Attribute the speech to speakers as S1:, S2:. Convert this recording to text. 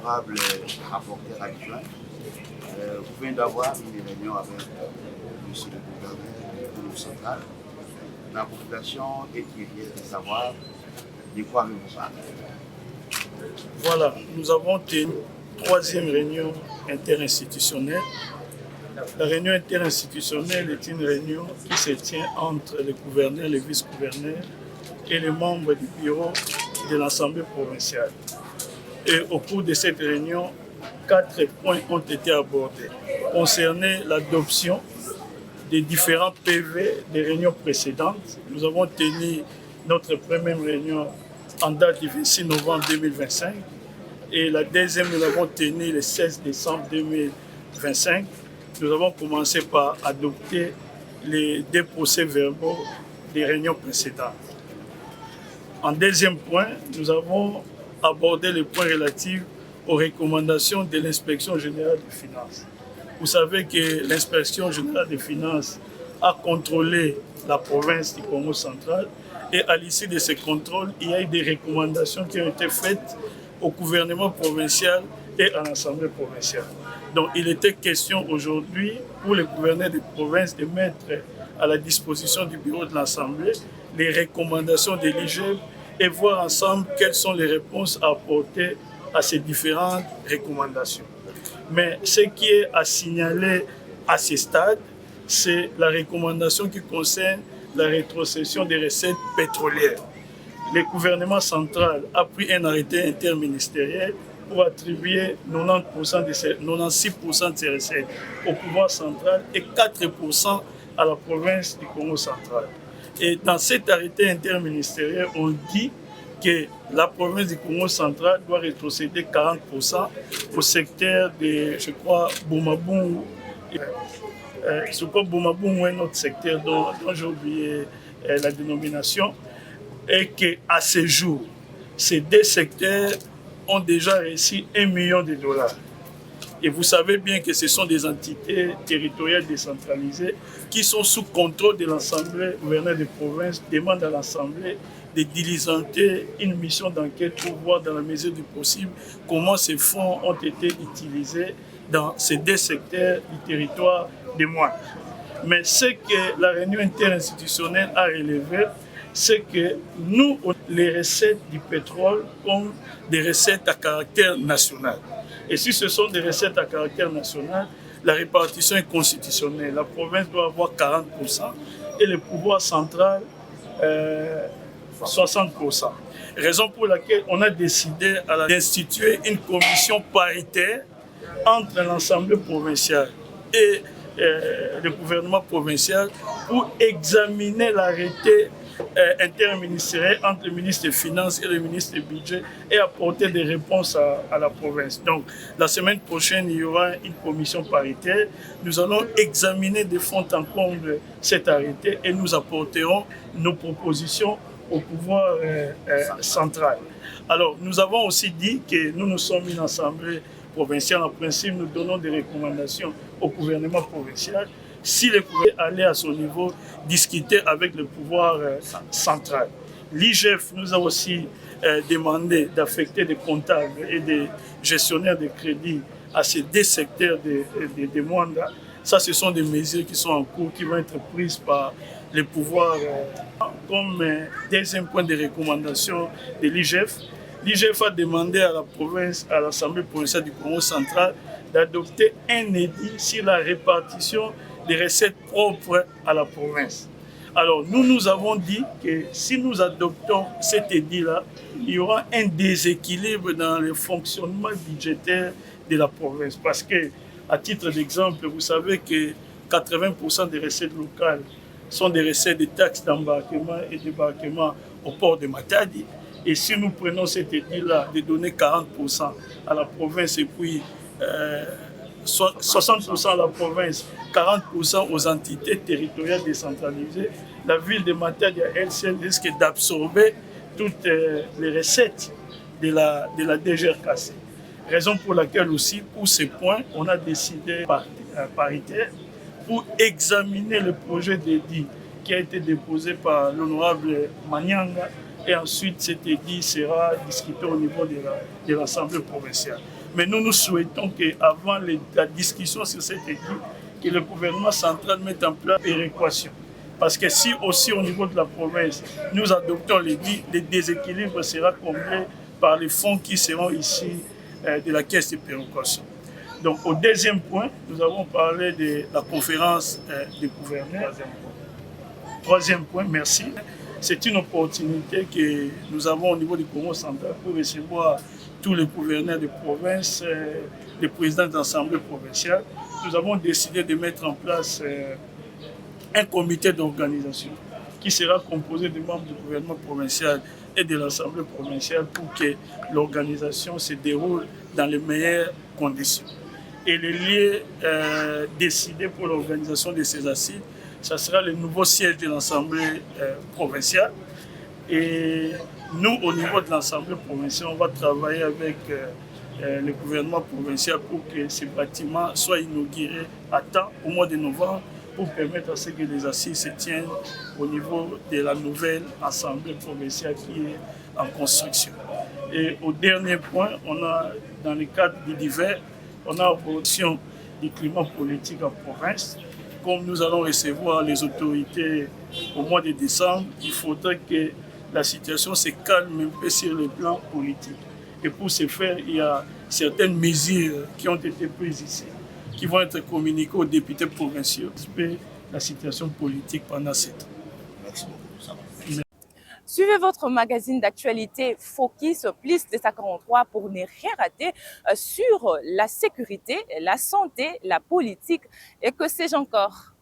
S1: l'honorable rapporteur adjoint, vous venez d'avoir une réunion avec monsieur le gouverneur du Congo central. La population est curieuse de savoir de quoi vous parlez.
S2: Voilà, nous avons tenu une troisième réunion interinstitutionnelle. La réunion interinstitutionnelle est une réunion qui se tient entre les gouverneurs, les vice-gouverneurs et les membres du bureau de l'Assemblée provinciale. Et au cours de cette réunion, 4 points ont été abordés concernant l'adoption des différents PV des réunions précédentes. Nous avons tenu notre première réunion en date du 26 novembre 2025 et la deuxième, nous l'avons tenue le 16 décembre 2025. Nous avons commencé par adopter les 2 procès-verbaux des réunions précédentes. En deuxième point, nous avons abordé les points relatifs aux recommandations de l'Inspection générale des finances. Vous savez que l'Inspection générale des finances a contrôlé la province du Congo central et à l'issue de ces contrôles, il y a eu des recommandations qui ont été faites au gouvernement provincial et à l'Assemblée provinciale. Donc il était question aujourd'hui pour les gouverneurs des provinces de mettre à la disposition du bureau de l'Assemblée les recommandations de l'IGEP et voir ensemble quelles sont les réponses à apporter à ces différentes recommandations. Mais ce qui est à signaler à ce stade, c'est la recommandation qui concerne la rétrocession des recettes pétrolières. Le gouvernement central a pris un arrêté interministériel pour attribuer 96% de ces recettes au pouvoir central et 4% à la province du Congo central. Et dans cet arrêté interministériel, on dit que la province du Congo central doit rétrocéder 40% au secteur de, je crois, Boumabou. Je crois Boumabou est notre secteur dont j'ai oublié la dénomination. Et qu'à ce jour, ces 2 secteurs ont déjà reçu $1 million. Et vous savez bien que ce sont des entités territoriales décentralisées qui sont sous contrôle de l'Assemblée. Le gouverneur de province demande à l'Assemblée de diligenter une mission d'enquête pour voir dans la mesure du possible comment ces fonds ont été utilisés dans ces 2 secteurs du territoire des Moines. Mais ce que la réunion interinstitutionnelle a relevé, c'est que nous, les recettes du pétrole comme des recettes à caractère national. Et si ce sont des recettes à caractère national, la répartition est constitutionnelle. La province doit avoir 40% et le pouvoir central 60%. Raison pour laquelle on a décidé d'instituer une commission paritaire entre l'Assemblée provinciale et le gouvernement provincial pour examiner l'arrêté interministériel entre le ministre des Finances et le ministre du Budget et apporter des réponses à la province. Donc, la semaine prochaine, il y aura une commission paritaire. Nous allons examiner de fond en comble cet arrêté et nous apporterons nos propositions au pouvoir central. Alors, nous avons aussi dit que nous sommes une assemblée provinciale. En principe, nous donnons des recommandations au gouvernement provincial. Si le gouvernement allait à son niveau discuter avec le pouvoir central. L'IGF nous a aussi demandé d'affecter des comptables et des gestionnaires de crédit à ces 2 secteurs de Mwanda. Ça, ce sont des mesures qui sont en cours, qui vont être prises par les pouvoirs. Comme deuxième point de recommandation de l'IGF, l'IGF a demandé à la province, à l'Assemblée provinciale du Congo central, d'adopter un édit sur la répartition des recettes propres à la province. Alors, nous avons dit que si nous adoptons cet édit-là, il y aura un déséquilibre dans le fonctionnement budgétaire de la province. Parce que, à titre d'exemple, vous savez que 80% des recettes locales sont des recettes de taxes d'embarquement et débarquement au port de Matadi. Et si nous prenons cet édit-là de donner 40% à la province et puis 60% à la province, 40% aux entités territoriales décentralisées, la ville de Matadi, elle risque d'absorber toutes les recettes de la DGRKC. Raison pour laquelle aussi, pour ces points, on a décidé paritaire pour examiner le projet d'édit qui a été déposé par l'honorable Manyanga et ensuite cet édit sera discuté au niveau de l'Assemblée provinciale. Mais nous souhaitons qu'avant la discussion sur cet édit, que le gouvernement central mette en place des péréquations. Parce que si aussi au niveau de la province, nous adoptons l'édit, le déséquilibre sera comblé par les fonds qui seront ici de la caisse de péréquation. Donc au deuxième point, nous avons parlé de la conférence des gouverneurs. Troisième point, merci. C'est une opportunité que nous avons au niveau du Congo central pour recevoir tous les gouverneurs de province, les présidents d'assemblée provinciale. Nous avons décidé de mettre en place un comité d'organisation qui sera composé de membres du gouvernement provincial et de l'assemblée provinciale pour que l'organisation se déroule dans les meilleures conditions. Et le lieu décidé pour l'organisation de ces assises, ça sera le nouveau siège de l'Assemblée provinciale. Et nous, au niveau de l'Assemblée provinciale, on va travailler avec le gouvernement provincial pour que ce bâtiment soit inauguré à temps, au mois de novembre, pour permettre à ce que les assises se tiennent au niveau de la nouvelle Assemblée provinciale qui est en construction. Et au dernier point, on a, dans le cadre du divers, on a l'évolution du climat politique en province. Comme nous allons recevoir les autorités au mois de décembre, il faudrait que la situation se calme un peu sur le plan politique. Et pour ce faire, il y a certaines mesures qui ont été prises ici, qui vont être communiquées aux députés provinciaux pour la situation politique pendant 7 ans.
S1: Merci beaucoup.
S3: Suivez votre magazine d'actualité Focus plus 243 pour ne rien rater sur la sécurité, la santé, la politique et que sais-je encore.